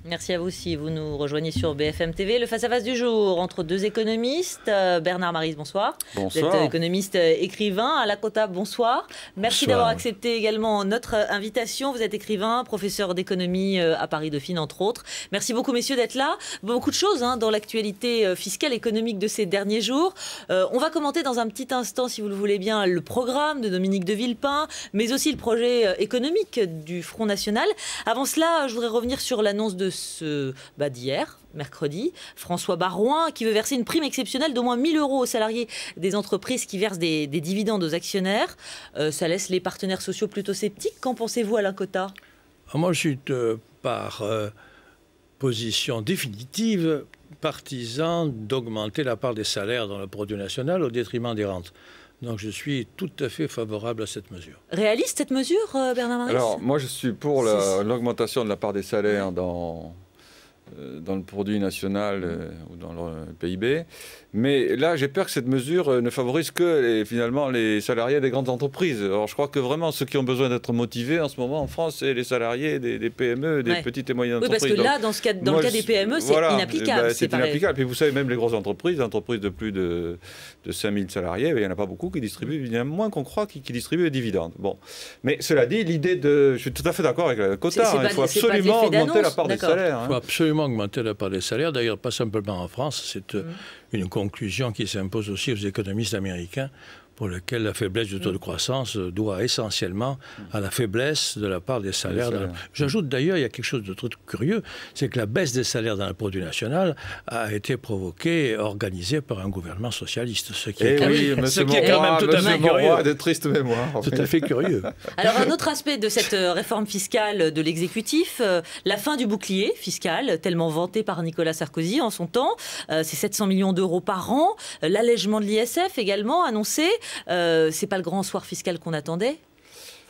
Merci à vous si vous nous rejoignez sur BFM TV. Le face-à-face du jour entre deux économistes. Bernard Maris, bonsoir. Bonsoir. Vous êtes économiste écrivain. Alain Cota, bonsoir. Merci d'avoir accepté également notre invitation. Vous êtes écrivain, professeur d'économie à Paris Dauphine, entre autres. Merci beaucoup, messieurs, d'être là. Beaucoup de choses dans l'actualité fiscale, économique de ces derniers jours. On va commenter dans un petit instant, si vous le voulez bien, le programme de Dominique de Villepin, mais aussi le projet économique du Front National. Avant cela, je voudrais revenir sur l'annonce d'hier, mercredi, François Baroin, qui veut verser une prime exceptionnelle d'au moins 1 000 € aux salariés des entreprises qui versent des dividendes aux actionnaires. Ça laisse les partenaires sociaux plutôt sceptiques. Qu'en pensez-vous, Alain Cota? Moi, je suis par position définitive partisan d'augmenter la part des salaires dans le produit national au détriment des rentes. Donc je suis tout à fait favorable à cette mesure. Réaliste cette mesure, Bernard Maris? Alors moi je suis pour l'augmentation de la part des salaires dans le produit national ou dans le PIB. Mais là, j'ai peur que cette mesure ne favorise que finalement les salariés des grandes entreprises. Alors je crois que vraiment ceux qui ont besoin d'être motivés en ce moment en France, c'est les salariés des PME, des petites et moyennes entreprises. Oui, parce que là, dans le cas des PME, c'est inapplicable. C'est inapplicable. Puis vous savez, même les grosses entreprises de plus de 5 000 salariés, il n'y en a pas beaucoup qui distribuent, il y en a moins qu'on croit qui distribuent des dividendes. Bon. Mais cela dit, je suis tout à fait d'accord avec la quota. Il faut absolument augmenter la part des salaires. Il faut absolument augmenter la part des salaires. D'ailleurs, pas simplement en France, c'est une conclusion qui s'impose aussi aux économistes américains, pour lequel la faiblesse du taux de croissance doit essentiellement à la faiblesse de la part des salaires. J'ajoute d'ailleurs, il y a quelque chose de très curieux, c'est que la baisse des salaires dans le produit national a été provoquée, organisée par un gouvernement socialiste, ce qui est quand même tout à fait curieux. De triste mémoire. Tout à fait curieux. Alors un autre aspect de cette réforme fiscale de l'exécutif, la fin du bouclier fiscal, tellement vanté par Nicolas Sarkozy en son temps, c'est 700 millions d'euros par an, l'allègement de l'ISF également annoncé. C'est pas le grand soir fiscal qu'on attendait,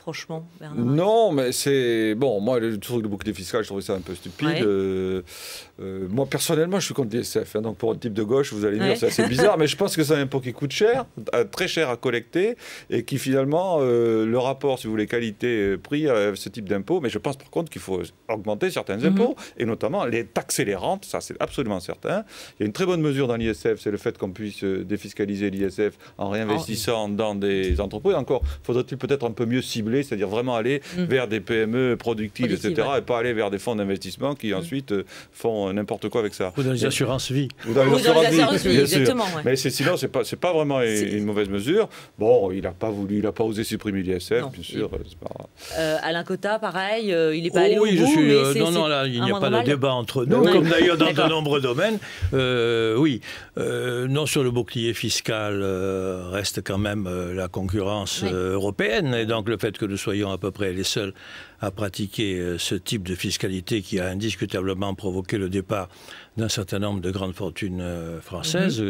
franchement, Bernard? Non, mais c'est... Bon, moi, le truc de bouclier fiscal, je trouvais ça un peu stupide. Ouais. Moi, personnellement, je suis contre l'ISF. Donc, pour un type de gauche, vous allez dire c'est assez bizarre, mais je pense que c'est un impôt qui coûte cher, très cher à collecter, et qui, finalement, le rapport, si vous voulez, qualité-prix à ce type d'impôt. Mais je pense, par contre, qu'il faut augmenter certains impôts, et notamment les taxer les rentes, ça, c'est absolument certain. Il y a une très bonne mesure dans l'ISF, c'est le fait qu'on puisse défiscaliser l'ISF en réinvestissant dans des entreprises. Encore, faudrait-il peut-être un peu mieux cibler, c'est-à-dire vraiment aller vers des PME productives, etc., et pas aller vers des fonds d'investissement qui ensuite font n'importe quoi avec ça. Ou dans les assurances vie. Ou dans les assurances vie, exactement. Ouais. Mais sinon, c'est pas vraiment une mauvaise mesure. Bon, il n'a pas osé supprimer l'ISF, bien sûr. Alain Cota, pareil, il n'est pas allé au bout. Non, là, il n'y a pas de débat entre nous, comme d'ailleurs dans de nombreux domaines. Non, sur le bouclier fiscal, reste quand même la concurrence européenne, et donc le fait que nous soyons à peu près les seuls à pratiquer ce type de fiscalité qui a indiscutablement provoqué le départ d'un certain nombre de grandes fortunes françaises,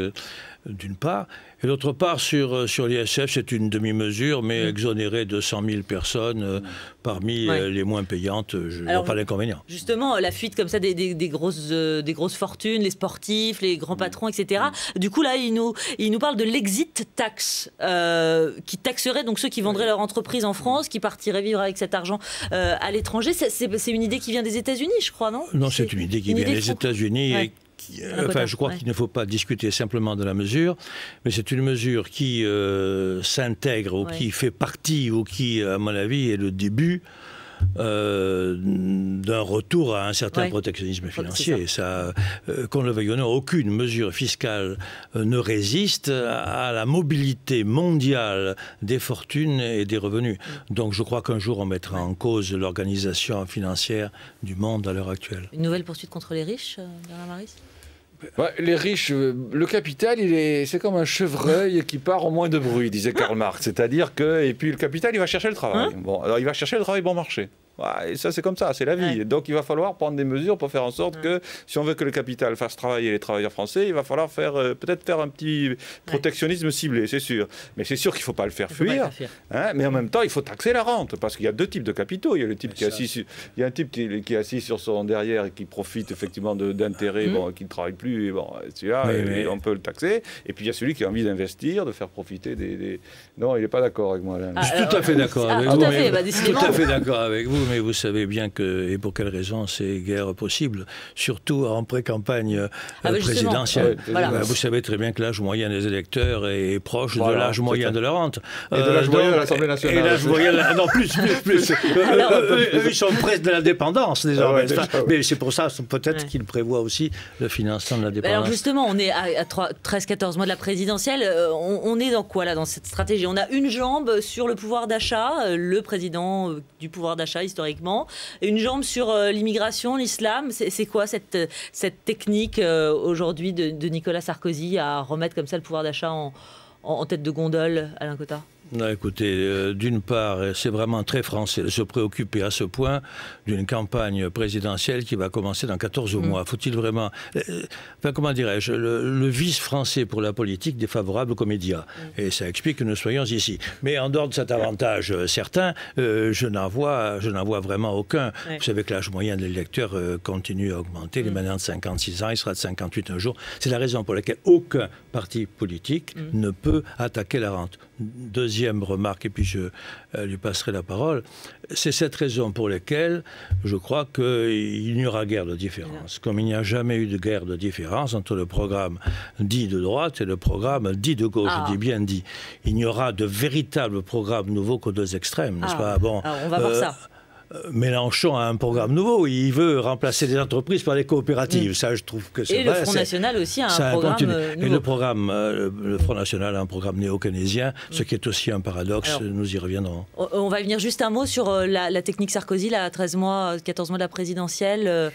d'une part. Et d'autre part, sur l'ISF, c'est une demi-mesure, mais exonérer 200 000 personnes parmi les moins payantes, je ne vois pas l'inconvénient. Justement, la fuite comme ça des grosses fortunes, les sportifs, les grands patrons, etc. Du coup, là, il nous parle de l'exit tax, qui taxerait donc ceux qui vendraient leur entreprise en France, qui partiraient vivre avec cet argent à l'étranger. C'est une idée qui vient des États-Unis, je crois, non? Non, c'est une idée qui vient des États-Unis. Enfin, je crois qu'il ne faut pas discuter simplement de la mesure, mais c'est une mesure qui s'intègre ou qui fait partie ou qui, à mon avis, est le début d'un retour à un certain protectionnisme financier. Qu'on le veuille ou non, aucune mesure fiscale ne résiste à la mobilité mondiale des fortunes et des revenus. Donc je crois qu'un jour on mettra en cause l'organisation financière du monde à l'heure actuelle. Une nouvelle poursuite contre les riches, Bernard Maris? Les riches, le capital, c'est comme un chevreuil qui part au moins de bruit, disait Karl Marx. C'est-à-dire que, et puis le capital, il va chercher le travail. Bon, alors il va chercher le travail bon marché. Et ça, c'est comme ça, c'est la vie. Donc, il va falloir prendre des mesures pour faire en sorte que, si on veut que le capital fasse travailler les travailleurs français, il va falloir peut-être faire un petit protectionnisme ciblé, c'est sûr. Mais c'est sûr qu'il ne faut pas le faire fuir. Mais en même temps, il faut taxer la rente, parce qu'il y a deux types de capitaux. Il y a le type qui est assis, il y a un type qui est assis sur son derrière et qui profite effectivement d'intérêts, qui ne travaille plus. Et bon, celui-là, on peut le taxer. Et puis, il y a celui qui a envie d'investir, de faire profiter des... Non, il n'est pas d'accord avec moi, là. Je suis tout à fait d'accord avec vous. Tout à fait d'accord avec vous. mais vous savez bien que, et pour quelle raison, c'est guère possible, surtout en pré-campagne présidentielle. Voilà. Vous savez très bien que l'âge moyen des électeurs est proche de l'âge moyen de la rente. Et de l'âge moyen de l'Assemblée nationale. Et l'âge moyen, non, plus. Ils sont presque de l'indépendance, désormais. Mais c'est pour ça, peut-être qu'ils prévoient aussi le financement de l'indépendance. Alors justement, on est à 13-14 mois de la présidentielle. On est dans quoi, là, dans cette stratégie? On a une jambe sur le pouvoir d'achat, le président du pouvoir d'achat, historiquement, et une jambe sur l'immigration, l'islam. C'est quoi cette technique aujourd'hui de Nicolas Sarkozy à remettre comme ça le pouvoir d'achat en tête de gondole, Alain Cotta? Non, écoutez, d'une part, c'est vraiment très français de se préoccuper à ce point d'une campagne présidentielle qui va commencer dans 14 mois. Faut-il vraiment... Enfin, comment dirais-je, le vice français pour la politique défavorable aux médias. Et ça explique que nous soyons ici. Mais en dehors de cet avantage certain, je n'en vois vraiment aucun. Vous savez que l'âge moyen des électeurs continue à augmenter. Il est maintenant de 56 ans, il sera de 58 un jour. C'est la raison pour laquelle aucun parti politique ne peut attaquer la rente. Deuxième remarque, et puis je lui passerai la parole, c'est cette raison pour laquelle je crois qu'il n'y aura guère de différence. Comme il n'y a jamais eu de guerre de différence entre le programme dit de droite et le programme dit de gauche, je dis bien dit. Il n'y aura de véritables programmes nouveaux qu'aux deux extrêmes, n'est-ce pas? Bon, alors on va voir ça. Mélenchon a un programme nouveau, il veut remplacer les entreprises par les coopératives. Ça, je trouve que c'est vrai. Et le Front National aussi a un programme nouveau. Et le Front National a un programme néo-keynésien, ce qui est aussi un paradoxe, alors, nous y reviendrons. On va venir juste un mot sur la technique Sarkozy, là, 13 mois, 14 mois de la présidentielle.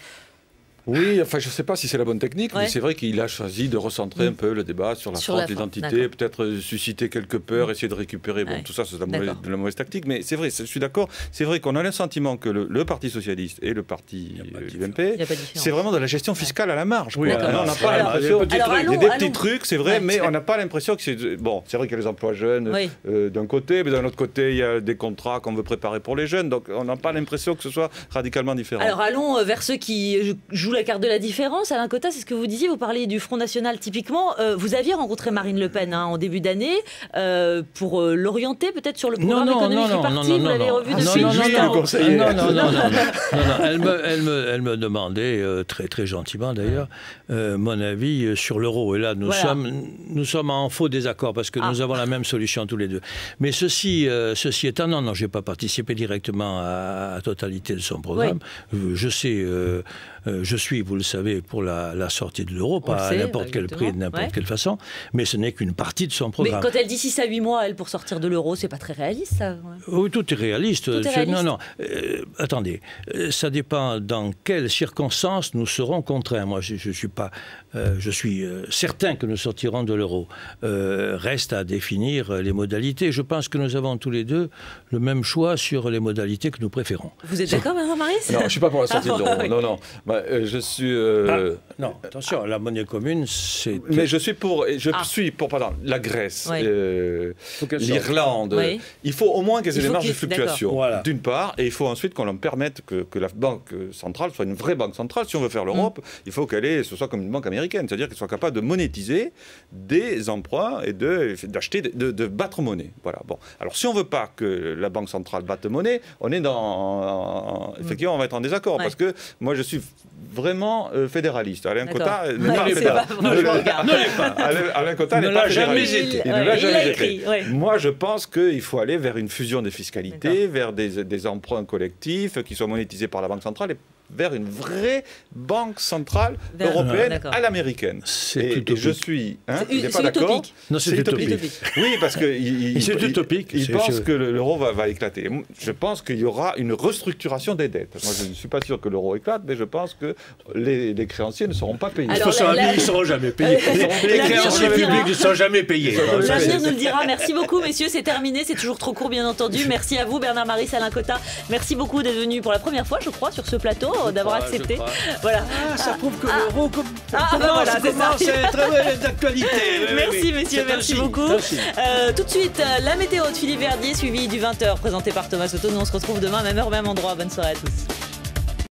Oui, enfin, je ne sais pas si c'est la bonne technique, mais c'est vrai qu'il a choisi de recentrer un peu le débat sur la France, l'identité, peut-être susciter quelques peurs, essayer de récupérer. Bon, tout ça, c'est de la mauvaise tactique, mais c'est vrai, je suis d'accord. C'est vrai qu'on a le sentiment que le Parti socialiste et le Parti UMP, c'est vraiment de la gestion fiscale à la marge. Oui, on n'a pas l'impression. Il y a des petits trucs, c'est vrai, mais on n'a pas l'impression que c'est. Bon, c'est vrai qu'il y a les emplois jeunes d'un côté, mais d'un autre côté, il y a des contrats qu'on veut préparer pour les jeunes, donc on n'a pas l'impression que ce soit radicalement différent. Alors allons vers ceux qui jouent la carte de la différence. Alain Cotta, c'est ce que vous disiez, vous parliez du Front National typiquement. Vous aviez rencontré Marine Le Pen en début d'année pour l'orienter peut-être sur le programme économique du parti. Vous l'avez revu depuis? Elle me demandait, très, très gentiment d'ailleurs, mon avis sur l'euro. Et là, nous sommes en faux désaccord parce que nous avons la même solution tous les deux. Mais ceci étant, non, je n'ai pas participé directement à la totalité de son programme. Je sais... je suis, vous le savez, pour la sortie de l'euro, pas à n'importe quel prix, de n'importe quelle façon, mais ce n'est qu'une partie de son programme. Mais quand elle dit 6 à 8 mois, elle, pour sortir de l'euro, c'est pas très réaliste, ça? Oui, tout est réaliste. Non, attendez, ça dépend dans quelles circonstances nous serons contraints. Moi, je suis certain que nous sortirons de l'euro. Reste à définir les modalités. Je pense que nous avons tous les deux le même choix sur les modalités que nous préférons. Vous êtes d'accord, Mme Maris? Non, je ne suis pas pour la sortie de l'euro. Non. Je suis... non, attention, la monnaie commune, c'est... Mais je suis pour pardon, la Grèce, l'Irlande. Il faut au moins qu'elles aient des marges de fluctuation, d'une part, et il faut ensuite qu'on leur permette que la banque centrale soit une vraie banque centrale. Si on veut faire l'Europe, il faut ce soit comme une banque américaine, c'est-à-dire qu'elle soit capable de monétiser des emprunts et d'acheter, de battre monnaie. Voilà. Bon. Alors, si on ne veut pas que la banque centrale batte monnaie, on est effectivement, on va être en désaccord, parce que moi, je suis vraiment fédéraliste. Alain Cotta n'est pas fédéraliste. Alain Cotta n'est pas fédéraliste. Il ne l'a jamais été. Moi, je pense qu'il faut aller vers une fusion des fiscalités, vers des emprunts collectifs qui soient monétisés par la Banque centrale et vers une vraie banque centrale européenne à l'américaine. Et je suis... il n'est pas d'accord. Non, c'est utopique. Oui, parce qu'il pense que l'euro va éclater. Je pense qu'il y aura une restructuration des dettes. Moi, je ne suis pas sûr que l'euro éclate, mais je pense que les créanciers ne seront pas payés. Ils ne seront jamais payés. Les créanciers publics ne seront jamais payés. L'avenir nous le dira. Merci beaucoup, messieurs. C'est terminé. C'est toujours trop court, bien entendu. Merci à vous, Bernard Maris, Alain Cotta. Merci beaucoup d'être venus pour la première fois, je crois, sur ce plateau, d'avoir accepté. Voilà. Ça prouve que l'euro commence à être d'actualité. Merci, messieurs. Merci beaucoup. Tout de suite, la météo de Philippe Verdier, suivie du 20h, présenté par Thomas Soto. Nous, on se retrouve demain, même heure, même endroit. Bonne soirée à tous.